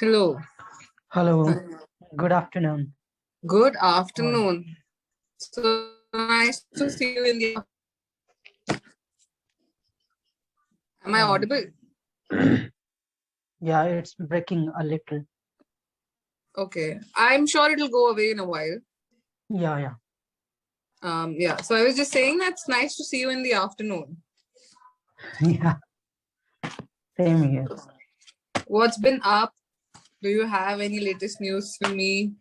Hello. Hello, good afternoon. Good Or afternoon. So nice to see you in the. Am I um, audible? yeah, it's breaking a little. Okay. I'm sure it'll go away in a while. Yeah, yeah, Yeah. So I was just saying that's nice to see you in the afternoon. yeah. Same here. What's been up? Do you have any latest news for me?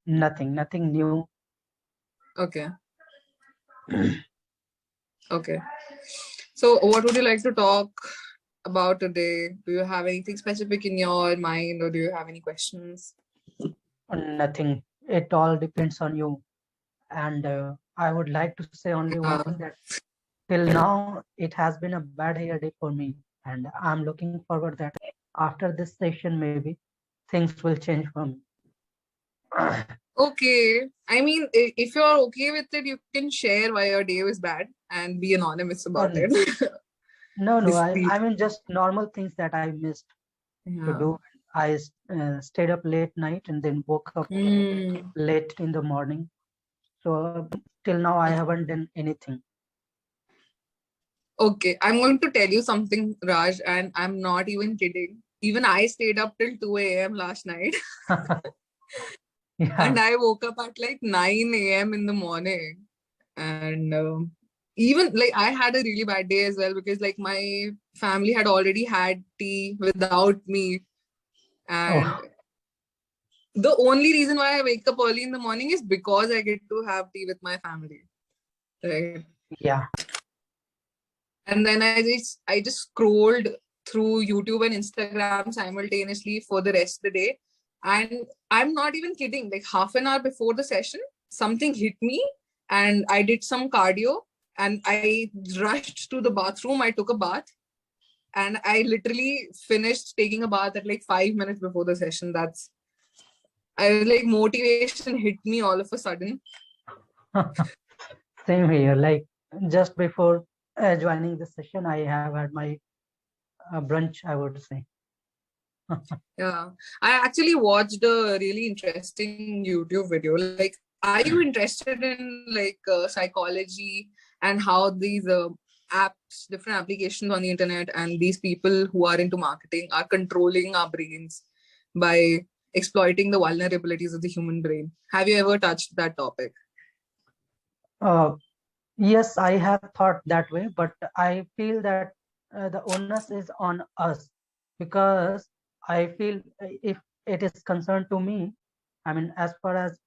Nothing new. Okay. Okay. So what would you like to talk about today? Do you have anything specific in your mind or do you have any questions? Nothing. It all depends on you. And I would like to say only one Uh, thing that till now it has been a bad hair day for me, and I'm looking forward that after this session maybe things will change for me. Okay. I mean, if you're okay with it, you can share why your day was bad and be anonymous about And it. no, This I the I mean just normal things that I missed to yeah. do. I stayed up late night and then woke up Hmm. late in the morning. So till now I haven't done anything. Okay, I'm going to tell you something, Raj, and I'm not even kidding. Even I stayed up till 2 a.m. last night Yeah. and I woke up at like 9 a.m. in the morning. And even like I had a really bad day as well because like my family had already had tea without me. And Oh, the only reason why I wake up early in the morning is because I get to have tea with my family, right? yeah. And then I just scrolled through YouTube and Instagram simultaneously for the rest of the day. And I'm not even kidding, like half an hour before the session, something hit me and I did some cardio and I rushed to the bathroom. I took a bath and I literally finished taking a bath at like 5 minutes before the session. That's I was like motivation hit me all of a sudden. Same here. Like just before joining the session, I have had my brunch, I would say. Yeah, I actually watched a really interesting YouTube video. Like, are you interested in like psychology and how these apps, different applications on the internet, and these people who are into marketing are controlling our brains by exploiting the vulnerabilities of the human brain? Have you ever touched that topic? Uh, yes, I have thought that way, but I feel that the onus is on us because I feel if it is concerned to me, I mean, as far as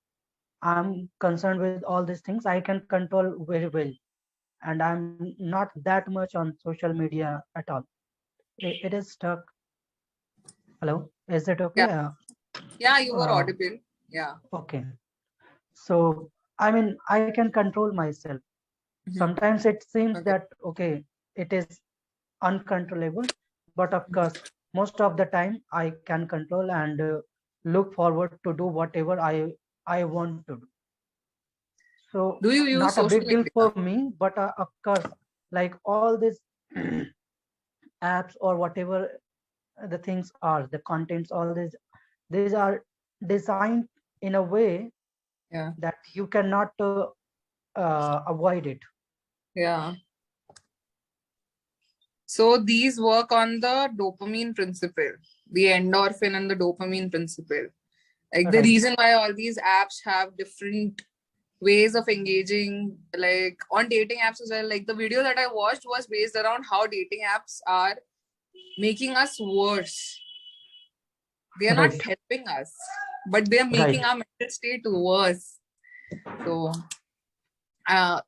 I'm concerned with all these things, I can control very well. And I'm not that much on social media at all. It is stuck. Hello, is it okay? Yeah, yeah, you were Uh, audible. Yeah. okay. So, I mean, I can control myself. Mhm. Sometimes it seems Okay. that, okay, it is uncontrollable, but of course, most of the time I can control and look forward to do whatever I want to do. So, Do you use not a social big deal for media? me, but of course, like all these apps or whatever the things are, the contents, all these are designed in a way Yeah. that you cannot avoid it. Yeah. So these work on the dopamine principle, the endorphin and the dopamine principle. Like the Right. reason why all these apps have different ways of engaging, like on dating apps as well. Like the video that I watched was based around how dating apps are making us worse. They are not Right. helping us, but they are making Right. our mental state worse. So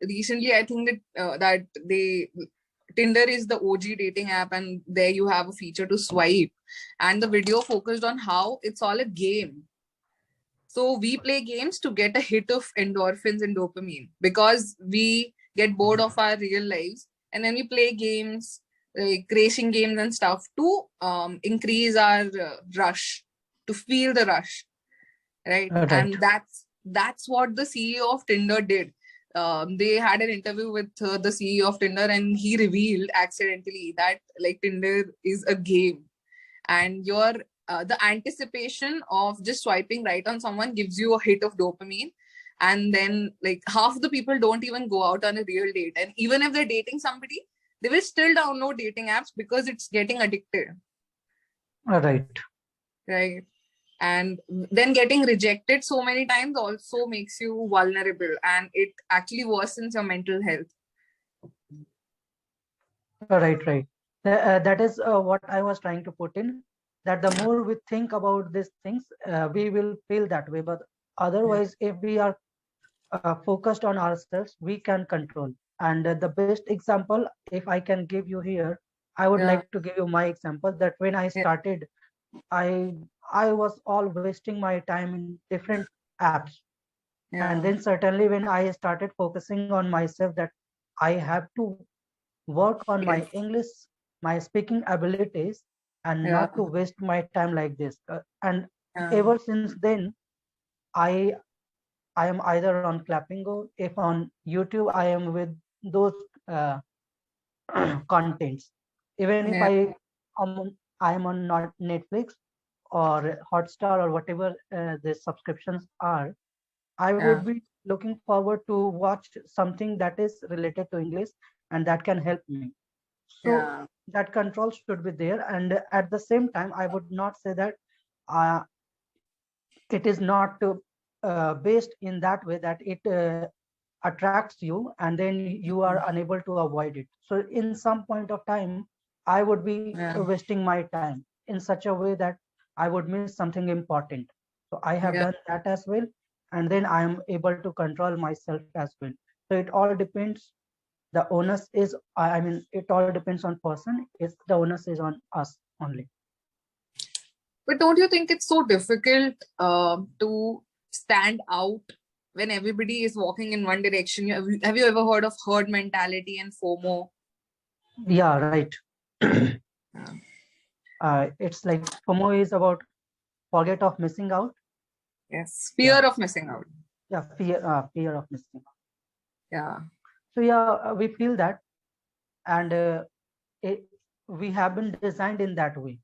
recently, I think that they Tinder is the OG dating app, and there you have a feature to swipe, and the video focused on how it's all a game. So we play games to get a hit of endorphins and dopamine because we get bored of our real lives, and then we play games like racing games and stuff to increase our rush, to feel the rush, right? Right. And that's what the CEO of Tinder did. They had an interview with the CEO of Tinder, and he revealed accidentally that like Tinder is a game, and your the anticipation of just swiping right on someone gives you a hit of dopamine. And then like half the people don't even go out on a real date, and even if they're dating somebody, they will still download dating apps because it's getting addicted. Right. Right. And then getting rejected so many times also makes you vulnerable, and it actually worsens your mental health. Right. That is what I was trying to put in, that the more we think about these things, we will feel that way. But otherwise, if we are focused on ourselves, we can control. And the best example, if I can give you here, I would Yeah. like to give you my example that when I Yeah. started, I I was all wasting my time in different apps. And Yeah. then certainly when I started focusing on myself, that I have to work on my Yes. English, my speaking abilities, and Yeah. not to waste my time like this. And Yeah. ever since then, I I am either on Clapingo, if on YouTube, I am with those uh, contents. Even if Yeah. I am on not Netflix or Hotstar or whatever the subscriptions are, I Yeah. would be looking forward to watch something that is related to English and that can help me. So Yeah. that control should be there. And at the same time, I would not say that uh, it is not based in that way that it attracts you and then you are unable to avoid it. So in some point of time, I would be Yeah. wasting my time in such a way that I would miss something important. So I have Yeah. done that as well, and then I am able to control myself as well. So it all depends. The onus is, I mean, it all depends on person. It's the onus is on us only. But don't you think it's so difficult to stand out when everybody is walking in one direction? Have you ever heard of herd mentality and FOMO? Yeah, right. Yeah. It's like FOMO is about forget of missing out. Yes. Yeah, Fear of missing out. yeah, fear of missing out. Yeah. So yeah, we feel that, and it, we have been designed in that way.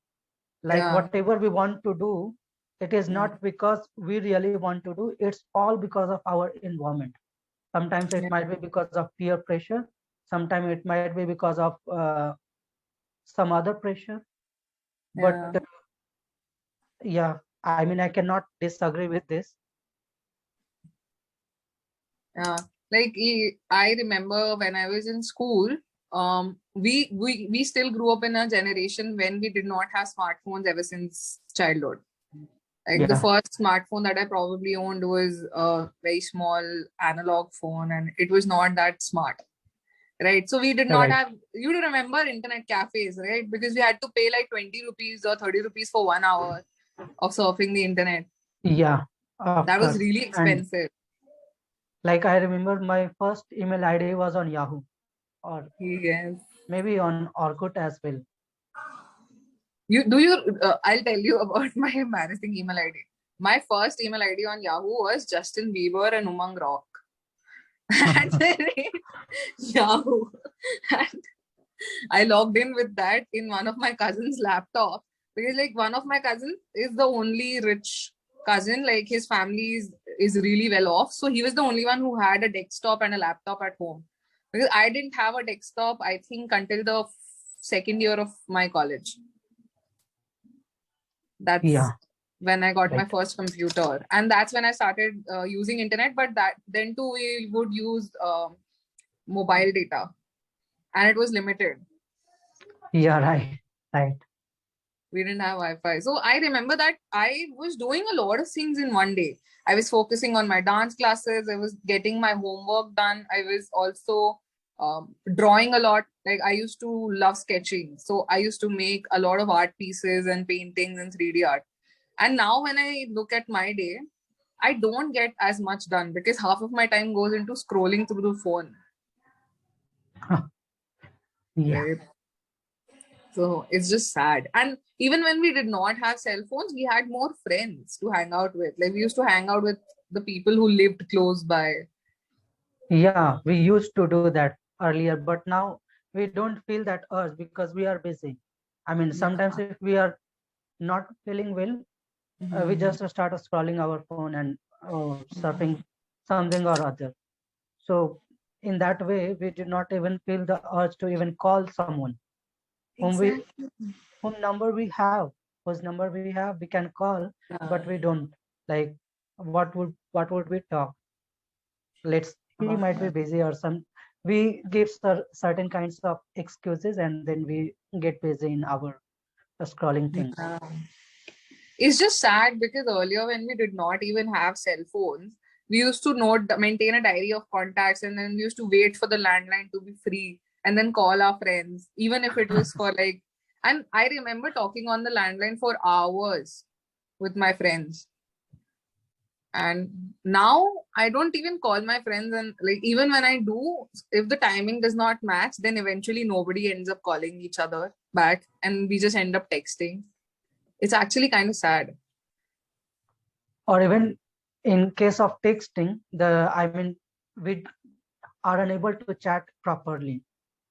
Like Yeah. whatever we want to do, it is Yeah. not because we really want to do. It's all because of our environment. Sometimes it Yeah. might be because of peer pressure. Sometimes it might be because of some other pressure. But Yeah. yeah, I mean, I cannot disagree with this. Yeah. Like I remember when I was in school, we still grew up in a generation when we did not have smartphones ever since childhood. Like the Yeah, first smartphone that I probably owned was a very small analog phone, and it was not that smart. Right. So we did not right. have, you do remember internet cafes, right? Because we had to pay like 20 rupees or 30 rupees for 1 hour of surfing the internet. Yeah, of That was course. really And expensive. like I remember my first email ID was on Yahoo, or Yes. maybe on Orkut as well. I'll tell you about my embarrassing email ID. My first email ID on Yahoo was Justin Bieber and Umang Rock at the rate Yahoo. And I logged in with that in one of my cousin's laptop, because like one of my cousins is the only rich cousin. Like his family is really well off. So he was the only one who had a desktop and a laptop at home. Because I didn't have a desktop, I think, until the second year of my college. That's Yeah, when I got my right. first computer, and that's when I started using internet. But that then too we would use mobile data, and it was limited. Yeah, right. Right. We didn't have Wi-Fi. So I remember that I was doing a lot of things in one day. I was focusing on my dance classes. I was getting my homework done. I was also drawing a lot. Like I used to love sketching. So I used to make a lot of art pieces and paintings and 3D art. And now when I look at my day, I don't get as much done because half of my time goes into scrolling through the phone. Yeah. Right. So it's just sad. And even when we did not have cell phones, we had more friends to hang out with. Like we used to hang out with the people who lived close by. Yeah, we used to do that earlier, but now we don't feel that urge because we are busy. I mean, sometimes Yeah. if we are not feeling well, we Mhm. just start scrolling our phone and surfing something or other. So in that way, we do not even feel the urge to even call someone whom we Exactly. whom number we have, whose number we have, we can call, but we don't. Like, what would we talk? He might be busy or some. We give certain kinds of excuses, and then we get busy in our scrolling things. Yeah. It's just sad because earlier when we did not even have cell phones, we used to maintain a diary of contacts, and then we used to wait for the landline to be free and then call our friends, even if it was for like. And I remember talking on the landline for hours with my friends. And now I don't even call my friends, and like even when I do, if the timing does not match, then eventually nobody ends up calling each other back, and we just end up texting. It's actually kind of sad. Or even in case of texting, we are unable to chat properly.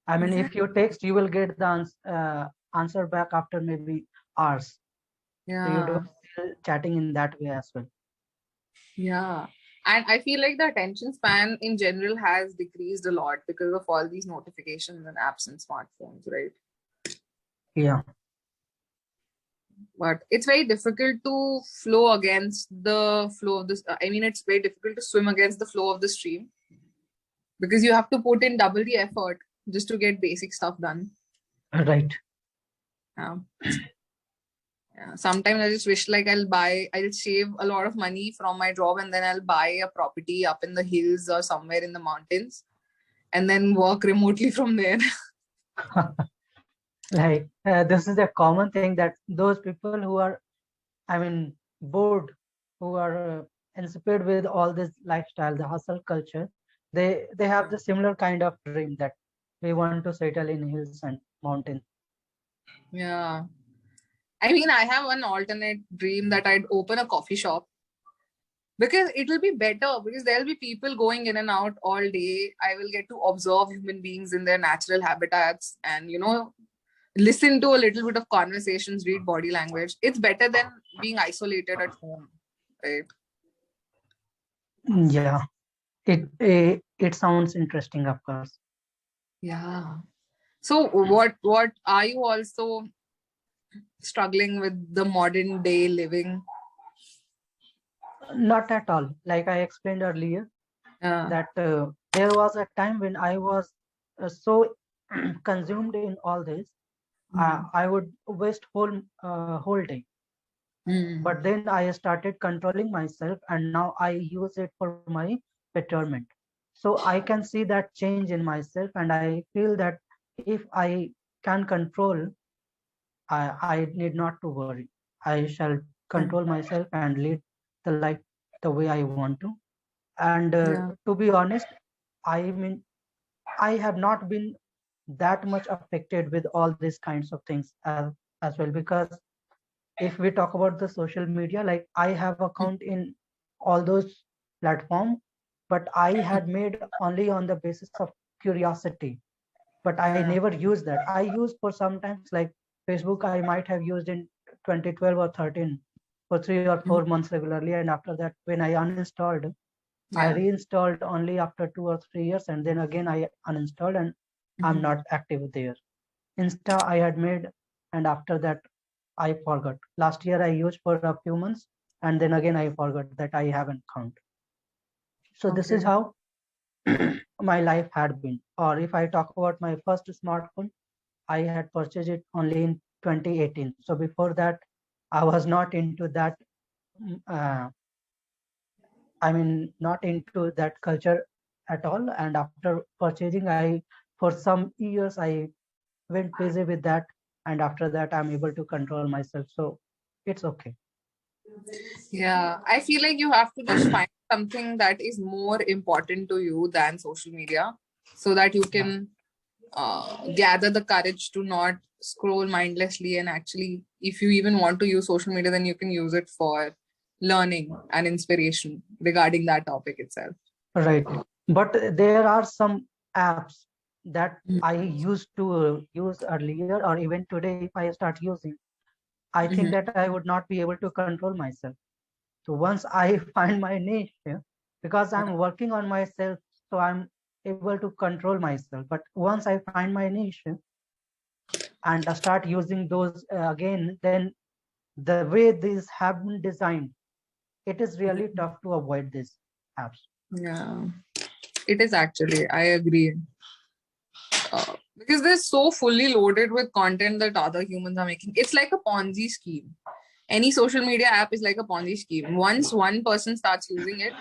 I mean, if you Exactly. text, you will get the answer back after maybe hours. So you Yeah. don't feel chatting in that way as well. Yeah. And I feel like the attention span in general has decreased a lot because of all these notifications and apps and smartphones, right? Yeah, But it's very difficult to flow against the flow of this. I mean, it's very difficult to swim against the flow of the stream because you have to put in double the effort just to get basic stuff done. right. Yeah. Yeah. Sometimes I just wish like I'll save a lot of money from my job and then I'll buy a property up in the hills or somewhere in the mountains and then work remotely from there. Like, this is a common thing that those people who are, I mean, bored, who are inspired with all this lifestyle, the hustle culture, they have the similar kind of dream that we want to settle in hills and mountains. Yeah. I mean, I have an alternate dream that I'd open a coffee shop because it'll be better because there'll be people going in and out all day. I will get to observe human beings in their natural habitats and, listen to a little bit of conversations, read body language. It's better than being isolated at home, right? Yeah, it sounds interesting, of course. Yeah. So what are you also struggling with the modern day living? Not at all. Like I explained earlier, Yeah. that there was a time when I was so consumed in all this, Mm. I would waste whole day. Mm. But then I started controlling myself, and now I use it for my betterment. So I can see that change in myself, and I feel that if I can control, I need not to worry. I shall control myself and lead the life the way I want to. And Yeah. to be honest, I mean, I have not been that much affected with all these kinds of things as well, because if we talk about the social media, like I have account in all those platform, but I had made only on the basis of curiosity, but I Yeah. never use that. I use for sometimes, like Facebook I might have used in 2012 or 13 for 3 or 4 months regularly, and after that when I uninstalled, I Yeah. reinstalled only after 2 or 3 years, and then again I uninstalled, and I'm Mhm. not active there. Insta I had made, and after that I forgot. Last year I used for a few months, and then again I forgot that I haven't count. So this is Okay. how my life had been. Or if I talk about my first smartphone, I had purchased it only in 2018. So before that, I was not into that. I mean, not into that culture at all. And after purchasing, for some years, I went busy with that. And after that, I'm able to control myself. So it's okay. Yeah. I feel like you have to just find something that is more important to you than social media so that you Yeah. can gather the courage to not scroll mindlessly. And actually, if you even want to use social media, then you can use it for learning and inspiration regarding that topic itself. Right. But there are some apps that Mm. I used to use earlier, or even today, if I start using, I think that I would not be able to control myself. So once I find my niche, because I'm working on myself, so I'm able to control myself. But once I find my niche and I start using those again, then the way these have been designed, it is really tough to avoid these apps. Yeah, it is actually. I agree. Because they're so fully loaded with content that other humans are making. It's like a Ponzi scheme. Any social media app is like a Ponzi scheme. Once one person starts using it,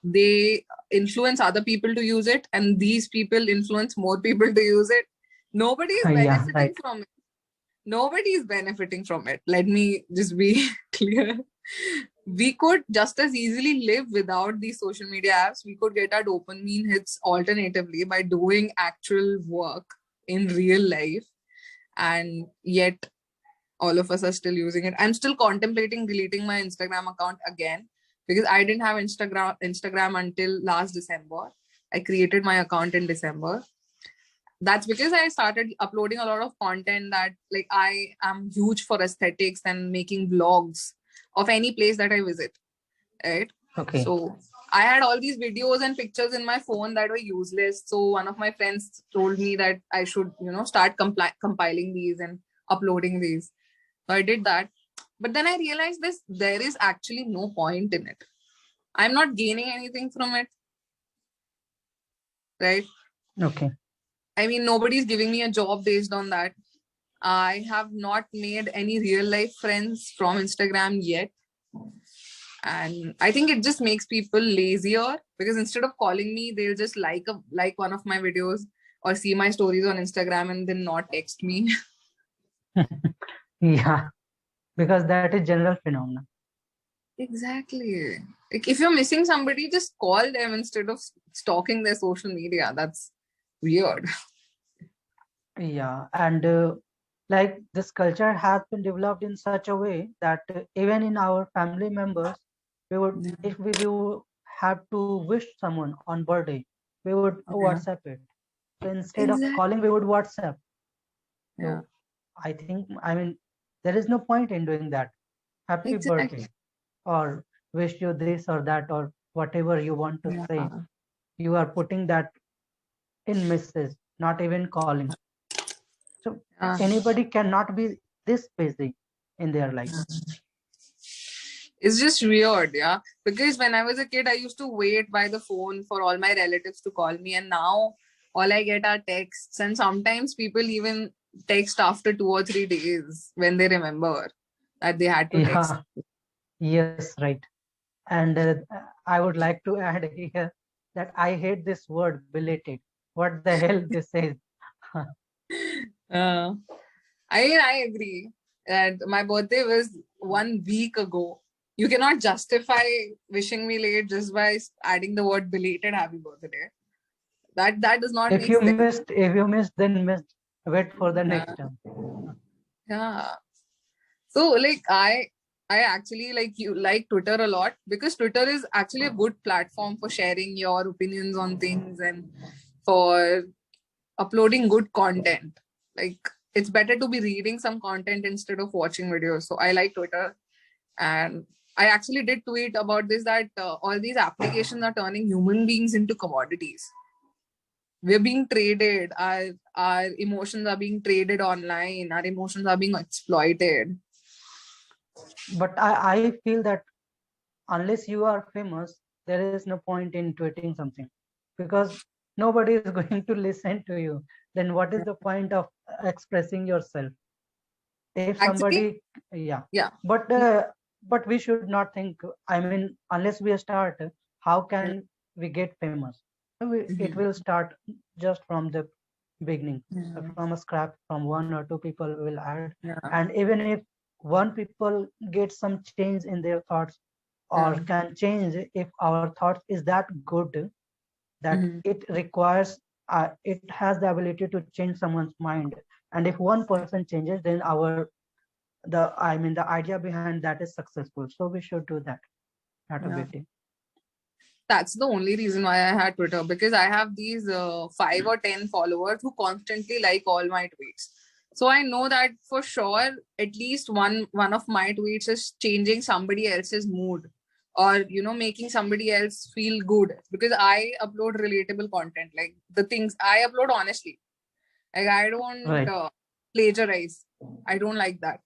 they influence other people to use it, and these people influence more people to use it. Nobody is Yeah, benefiting right. from it. Nobody is benefiting from it. Let me just be clear. We could just as easily live without these social media apps. We could get our dopamine hits alternatively by doing actual work in real life, and yet all of us are still using it. I'm still contemplating deleting my Instagram account again because I didn't have Instagram until last December. I created my account in December. That's because I started uploading a lot of content that, like, I am huge for aesthetics and making vlogs of any place that I visit, right? Okay. So I had all these videos and pictures in my phone that were useless. So one of my friends told me that I should, start compiling these and uploading these. So I did that. But then I realized there is actually no point in it. I'm not gaining anything from it, right? Okay. I mean, nobody's giving me a job based on that. I have not made any real life friends from Instagram yet. And I think it just makes people lazier because instead of calling me, they'll just like one of my videos or see my stories on Instagram and then not text me. Yeah, because that is general phenomenon. Exactly. Like if you're missing somebody, just call them instead of stalking their social media. That's weird. Yeah, and like this culture has been developed in such a way that even in our family members, we would, if we will have to wish someone on birthday, we would Yeah. WhatsApp it. So instead of Exactly. calling, we would WhatsApp. Yeah. So I think, I mean, there is no point in doing that. Happy Exactly. birthday, or wish you this or that, or whatever you want to say. Yeah. You are putting that in message, not even calling. So Yeah. anybody cannot be this busy in their life. It's just weird, yeah. Because when I was a kid, I used to wait by the phone for all my relatives to call me, and now all I get are texts. And sometimes people even text after 2 or 3 days when they remember that they had to text. Yeah, yes, right. And I would like to add here that I hate this word belated. What the hell this is? Uh, I agree that my birthday was 1 week ago. You cannot justify wishing me late just by adding the word belated happy birthday. That does not make sense. If you missed, then missed. Wait for the next Yeah. time. Yeah. So like I actually like Twitter a lot because Twitter is actually a good platform for sharing your opinions on things and for uploading good content. Like it's better to be reading some content instead of watching videos. So I like Twitter, and I actually did tweet about this that all these applications are turning human beings into commodities. We're being traded. Our emotions are being traded online. Our emotions are being exploited. But I feel that unless you are famous, there is no point in tweeting something because nobody is going to listen to you. Then what is the point of expressing yourself? If Actually, somebody, yeah, yeah. but we should not think. I mean, unless we start, how Yeah. can we get famous? It Mhm. will start just from the beginning, Yeah. from a scrap, from one or two people will add, Yeah. and even if one people get some change in their thoughts or Yeah. can change, if our thoughts is that good that Mhm. it requires, it has the ability to change someone's mind, and if one person changes, then our the I mean the idea behind that is successful. So we should do that. Not a Yeah. big deal. That's the only reason why I had Twitter because I have these 5 or 10 followers who constantly like all my tweets. So I know that for sure, at least one of my tweets is changing somebody else's mood, or making somebody else feel good, because I upload relatable content, like the things I upload honestly. Like I don't Right. plagiarize. I don't like that.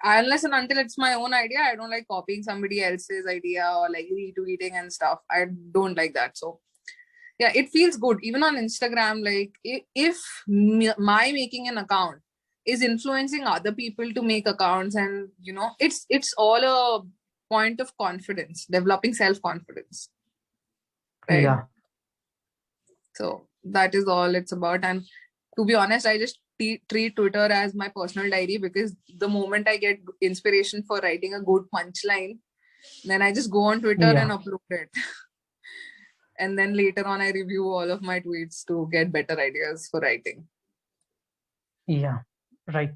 Unless and until it's my own idea, I don't like copying somebody else's idea or like retweeting and stuff. I don't like that. So yeah, it feels good even on Instagram. Like if my making an account is influencing other people to make accounts, and it's all a point of confidence, developing self-confidence, right? Yeah. So that is all it's about. And to be honest, I just treat Twitter as my personal diary, because the moment I get inspiration for writing a good punchline, then I just go on Twitter and Yeah. upload it. And then later on, I review all of my tweets to get better ideas for writing. Yeah. Right.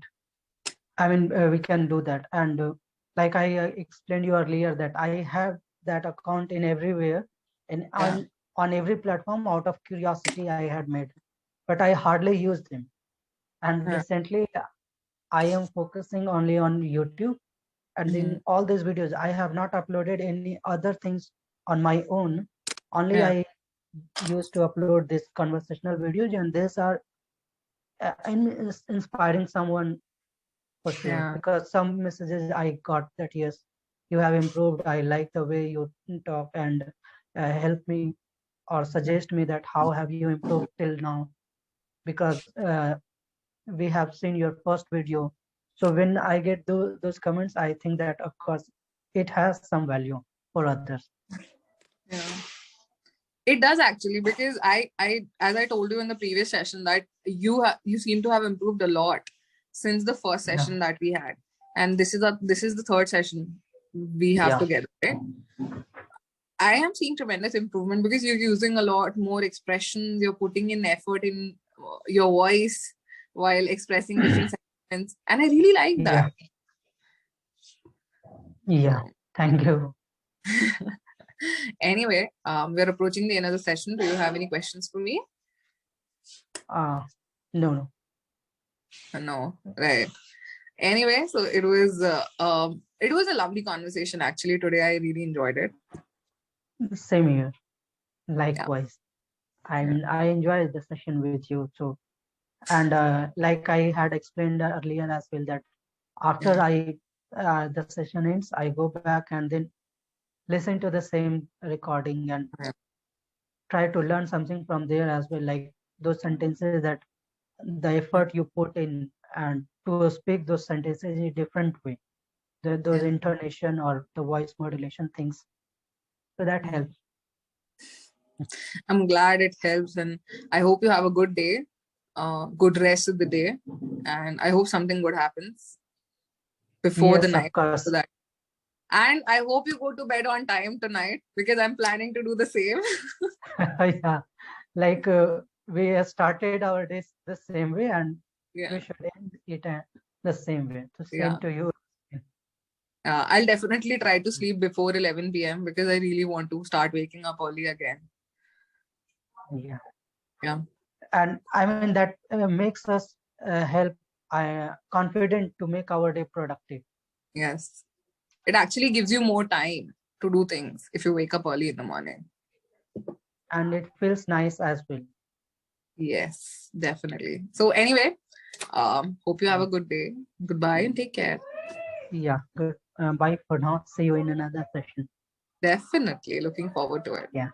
I mean, we can do that. And like I explained you earlier, that I have that account in everywhere and Yeah. on every platform out of curiosity I had made, but I hardly use them. And Yeah. recently, I am focusing only on YouTube. And Mhm. in all these videos, I have not uploaded any other things on my own. Only Yeah. I used to upload these conversational videos, and these are inspiring someone for sure, Yeah. because some messages I got that yes, you have improved. I like the way you talk, and help me or suggest me that how have you improved till now, because we have seen your first video. So when I get those comments, I think that of course it has some value for others. Yeah. It does actually, because I as I told you in the previous session, that you seem to have improved a lot since the first Yeah. session that we had, and this is the third session we have Yeah. together, right? I am seeing tremendous improvement because you're using a lot more expressions. You're putting in effort in your voice while expressing different sentiments, and I really like Yeah. that. Yeah. So, Thank you. anyway, we're approaching the end of the session. Do you have any questions for me? uh no, no. No, right. Anyway, so it was a lovely conversation actually today. I really enjoyed it. Same here. Yeah. Likewise. I Yeah. mean, I enjoyed the session with you. So, and like I had explained earlier as well, that after the session ends, I go back and then listen to the same recording and Yeah. try to learn something from there as well, like those sentences, that the effort you put in and to speak those sentences in a different way, those Yeah. intonation or the voice modulation things. So that helps. I'm glad it helps, and I hope you have a good day, good rest of the day, and I hope something good happens before the Yes, night of course. after that. And I hope you go to bed on time tonight, because I'm planning to do the same. Yeah, like we have started our days the same way, and we Yeah. should end it the same way. So same Yeah. to you. I'll definitely try to sleep before 11 p.m. because I really want to start waking up early again. Yeah, Yeah. and I mean that makes us help confident to make our day productive, Yes. It actually gives you more time to do things if you wake up early in the morning. and it feels nice as well. Yes, definitely. So anyway, hope you have a good day. Goodbye and take care. Yeah, good. Bye for now. See you in another session. Definitely looking forward to it. Yeah.